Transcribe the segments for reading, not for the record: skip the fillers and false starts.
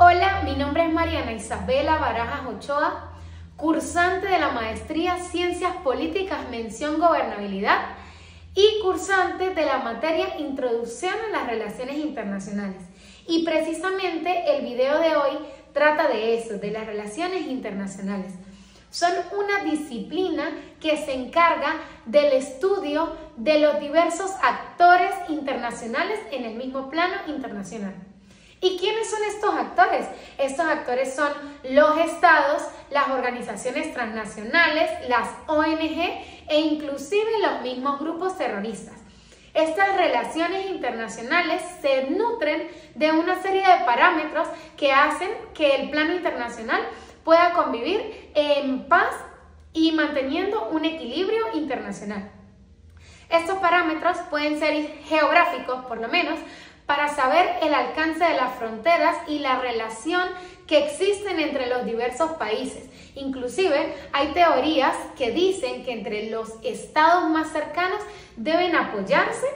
Hola, mi nombre es Mariana Isabela Barajas Ochoa, cursante de la Maestría Ciencias Políticas Mención Gobernabilidad y cursante de la materia Introducción a las Relaciones Internacionales. Y precisamente el video de hoy trata de eso, de las relaciones internacionales. Son una disciplina que se encarga del estudio de los diversos actores internacionales en el mismo plano internacional. ¿Y quiénes son estos actores? Estos actores son los estados, las organizaciones transnacionales, las ONG e inclusive los mismos grupos terroristas. Estas relaciones internacionales se nutren de una serie de parámetros que hacen que el plano internacional pueda convivir en paz y manteniendo un equilibrio internacional. Estos parámetros pueden ser geográficos, por lo menos, para saber el alcance de las fronteras y la relación que existen entre los diversos países. Inclusive hay teorías que dicen que entre los estados más cercanos deben apoyarse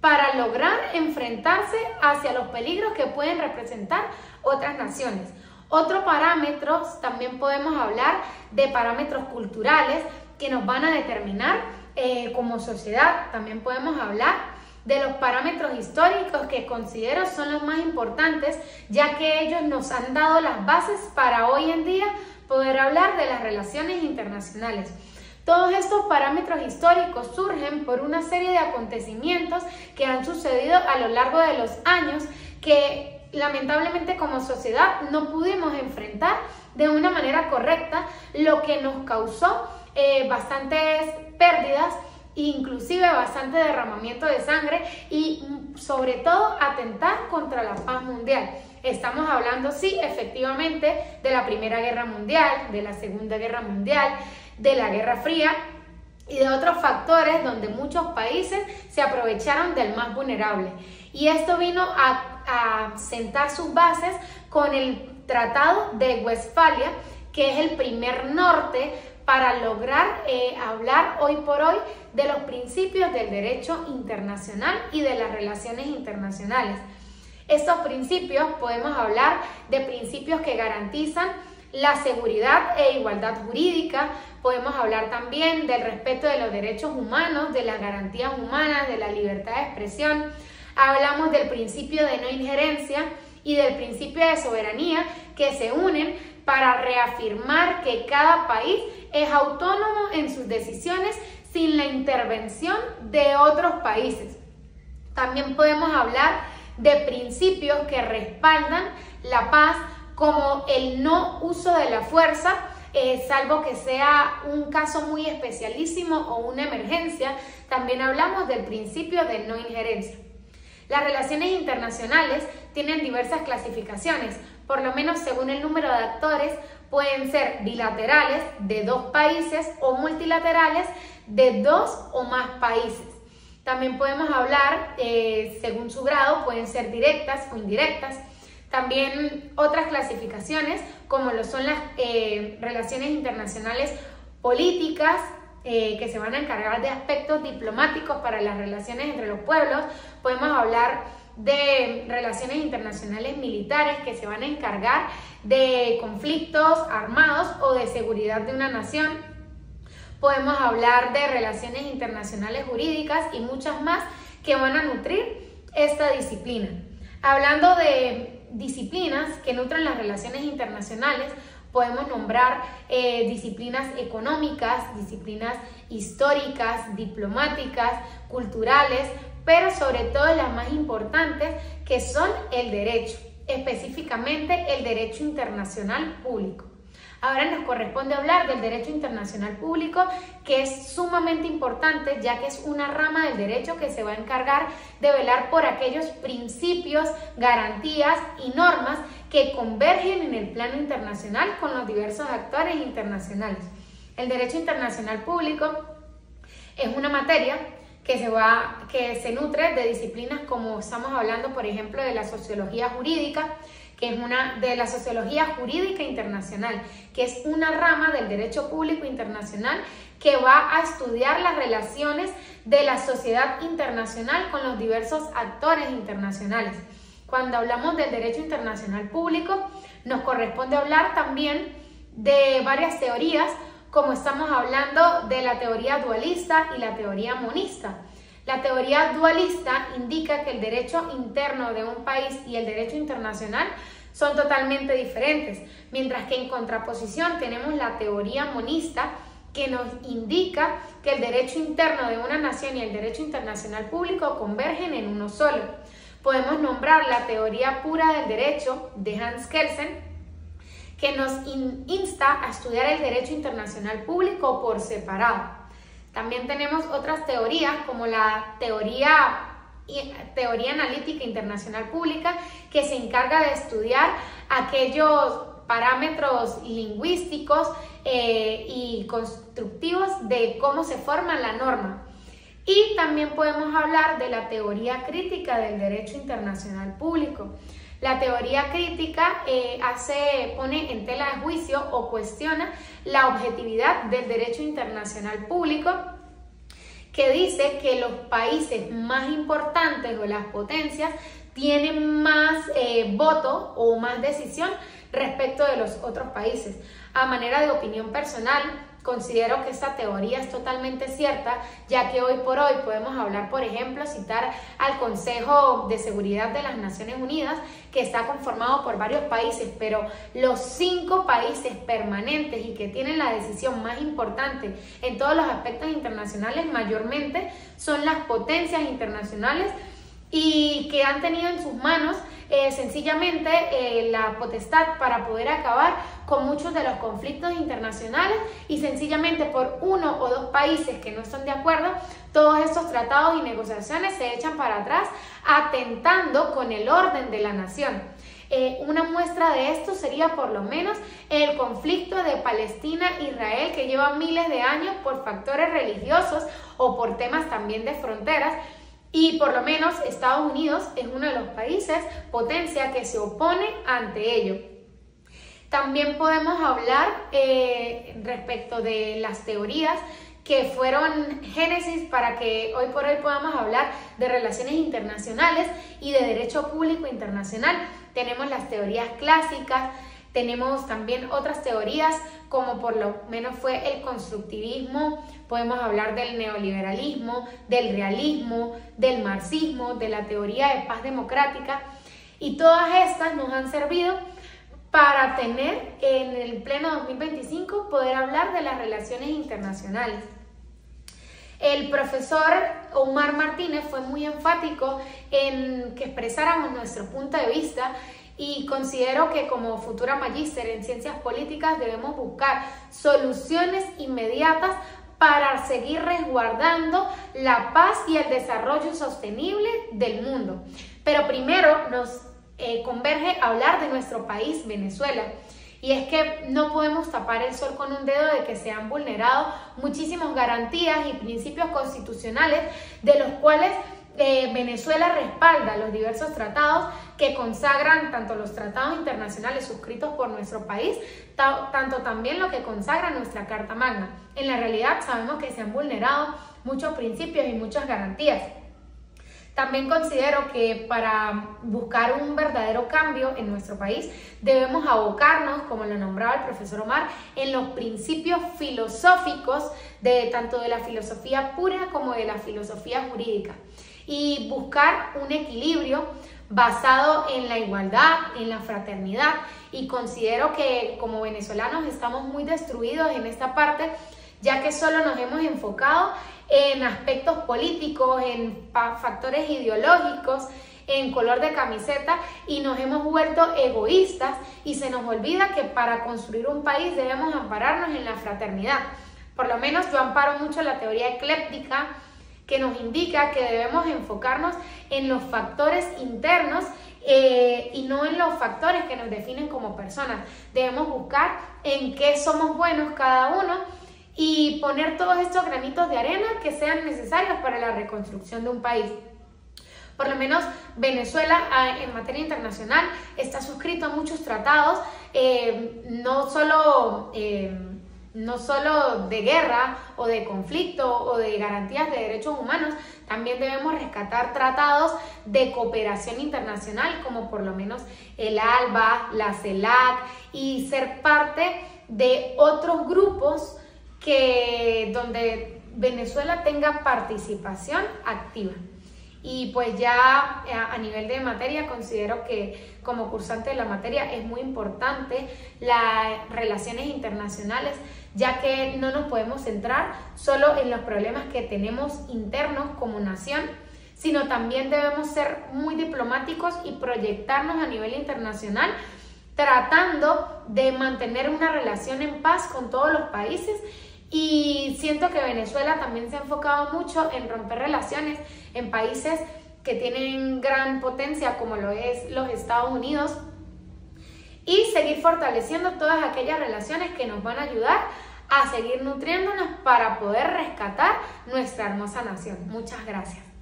para lograr enfrentarse hacia los peligros que pueden representar otras naciones. Otro parámetro, también podemos hablar de parámetros culturales que nos van a determinar como sociedad. También podemos hablar de los parámetros históricos que considero son los más importantes, ya que ellos nos han dado las bases para hoy en día poder hablar de las relaciones internacionales. Todos estos parámetros históricos surgen por una serie de acontecimientos que han sucedido a lo largo de los años que lamentablemente como sociedad no pudimos enfrentar de una manera correcta, lo que nos causó bastantes pérdidas, inclusive bastante derramamiento de sangre y sobre todo atentar contra la paz mundial. Estamos hablando, sí, efectivamente, de la Primera Guerra Mundial, de la Segunda Guerra Mundial, de la Guerra Fría y de otros factores donde muchos países se aprovecharon del más vulnerable. Y esto vino a sentar sus bases con el Tratado de Westfalia, que es el primer norte para lograr hablar hoy por hoy de los principios del derecho internacional y de las relaciones internacionales. Estos principios podemos hablar de principios que garantizan la seguridad e igualdad jurídica, podemos hablar también del respeto de los derechos humanos, de las garantías humanas, de la libertad de expresión, hablamos del principio de no injerencia y del principio de soberanía que se unen para reafirmar que cada país es autónomo en sus decisiones sin la intervención de otros países. También podemos hablar de principios que respaldan la paz, como el no uso de la fuerza, salvo que sea un caso muy especialísimo o una emergencia. También hablamos del principio de no injerencia. Las relaciones internacionales tienen diversas clasificaciones, por lo menos según el número de actores, pueden ser bilaterales de dos países o multilaterales de dos o más países. También podemos hablar, según su grado, pueden ser directas o indirectas. También otras clasificaciones, como lo son las relaciones internacionales políticas, que se van a encargar de aspectos diplomáticos para las relaciones entre los pueblos. Podemos hablar de relaciones internacionales militares que se van a encargar de conflictos armados o de seguridad de una nación. Podemos hablar de relaciones internacionales jurídicas y muchas más que van a nutrir esta disciplina. Hablando de disciplinas que nutren las relaciones internacionales, podemos nombrar disciplinas económicas, disciplinas históricas, diplomáticas, culturales, pero sobre todo las más importantes, que son el derecho, específicamente el derecho internacional público. Ahora nos corresponde hablar del derecho internacional público, que es sumamente importante, ya que es una rama del derecho que se va a encargar de velar por aquellos principios, garantías y normas que convergen en el plano internacional con los diversos actores internacionales. El derecho internacional público es una materia que se nutre de disciplinas como estamos hablando, por ejemplo, de la sociología jurídica, que es una de la sociología jurídica internacional, que es una rama del derecho público internacional que va a estudiar las relaciones de la sociedad internacional con los diversos actores internacionales. Cuando hablamos del derecho internacional público, nos corresponde hablar también de varias teorías, como estamos hablando de la teoría dualista y la teoría monista. La teoría dualista indica que el derecho interno de un país y el derecho internacional son totalmente diferentes, mientras que en contraposición tenemos la teoría monista, que nos indica que el derecho interno de una nación y el derecho internacional público convergen en uno solo. Podemos nombrar la teoría pura del derecho de Hans Kelsen, que nos insta a estudiar el derecho internacional público por separado. También tenemos otras teorías como la teoría analítica internacional pública, que se encarga de estudiar aquellos parámetros lingüísticos y constructivos de cómo se forma la norma. Y también podemos hablar de la teoría crítica del derecho internacional público. La teoría crítica pone en tela de juicio o cuestiona la objetividad del derecho internacional público, que dice que los países más importantes o las potencias tienen más voto o más decisión respecto de los otros países. A manera de opinión personal, considero que esta teoría es totalmente cierta, ya que hoy por hoy podemos hablar, por ejemplo, citar al Consejo de Seguridad de las Naciones Unidas, que está conformado por varios países, pero los 5 países permanentes y que tienen la decisión más importante en todos los aspectos internacionales mayormente son las potencias internacionales, y que han tenido en sus manos sencillamente la potestad para poder acabar con muchos de los conflictos internacionales, y sencillamente por 1 o 2 países que no están de acuerdo, todos estos tratados y negociaciones se echan para atrás, atentando con el orden de la nación. Una muestra de esto sería por lo menos el conflicto de Palestina-Israel, que lleva miles de años por factores religiosos o por temas también de fronteras. Y por lo menos Estados Unidos es uno de los países potencia que se opone ante ello. También podemos hablar respecto de las teorías que fueron génesis para que hoy por hoy podamos hablar de relaciones internacionales y de derecho público internacional. Tenemos las teorías clásicas, tenemos también otras teorías como por lo menos fue el constructivismo, podemos hablar del neoliberalismo, del realismo, del marxismo, de la teoría de paz democrática, y todas estas nos han servido para tener en el pleno 2025 poder hablar de las relaciones internacionales. El profesor Omar Martínez fue muy enfático en que expresáramos nuestro punto de vista, y considero que como futura magíster en ciencias políticas debemos buscar soluciones inmediatas para seguir resguardando la paz y el desarrollo sostenible del mundo. Pero primero nos converge hablar de nuestro país, Venezuela. Y es que no podemos tapar el sol con un dedo de que se han vulnerado muchísimas garantías y principios constitucionales, de los cuales Venezuela respalda los diversos tratados que consagran tanto los tratados internacionales suscritos por nuestro país, tanto también lo que consagra nuestra Carta Magna. En la realidad sabemos que se han vulnerado muchos principios y muchas garantías. También considero que para buscar un verdadero cambio en nuestro país debemos abocarnos, como lo nombraba el profesor Omar, en los principios filosóficos tanto de la filosofía pura como de la filosofía jurídica, y buscar un equilibrio basado en la igualdad, en la fraternidad. Y considero que como venezolanos estamos muy destruidos en esta parte, ya que solo nos hemos enfocado en aspectos políticos, en factores ideológicos, en color de camiseta, y nos hemos vuelto egoístas, y se nos olvida que para construir un país debemos ampararnos en la fraternidad. Por lo menos yo amparo mucho la teoría ecléptica, que nos indica que debemos enfocarnos en los factores internos y no en los factores que nos definen como personas. Debemos buscar en qué somos buenos cada uno y poner todos estos granitos de arena que sean necesarios para la reconstrucción de un país. Por lo menos Venezuela en materia internacional está suscrito a muchos tratados, no solo no solo de guerra o de conflicto o de garantías de derechos humanos, también debemos rescatar tratados de cooperación internacional como por lo menos el ALBA, la CELAC, y ser parte de otros grupos donde Venezuela tenga participación activa. Y pues ya a nivel de materia considero que como cursante de la materia es muy importante las relaciones internacionales, ya que no nos podemos centrar solo en los problemas que tenemos internos como nación, sino también debemos ser muy diplomáticos y proyectarnos a nivel internacional, tratando de mantener una relación en paz con todos los países. Y siento que Venezuela también se ha enfocado mucho en romper relaciones en países que tienen gran potencia como lo es los Estados Unidos, y seguir fortaleciendo todas aquellas relaciones que nos van a ayudar a seguir nutriéndonos para poder rescatar nuestra hermosa nación. Muchas gracias.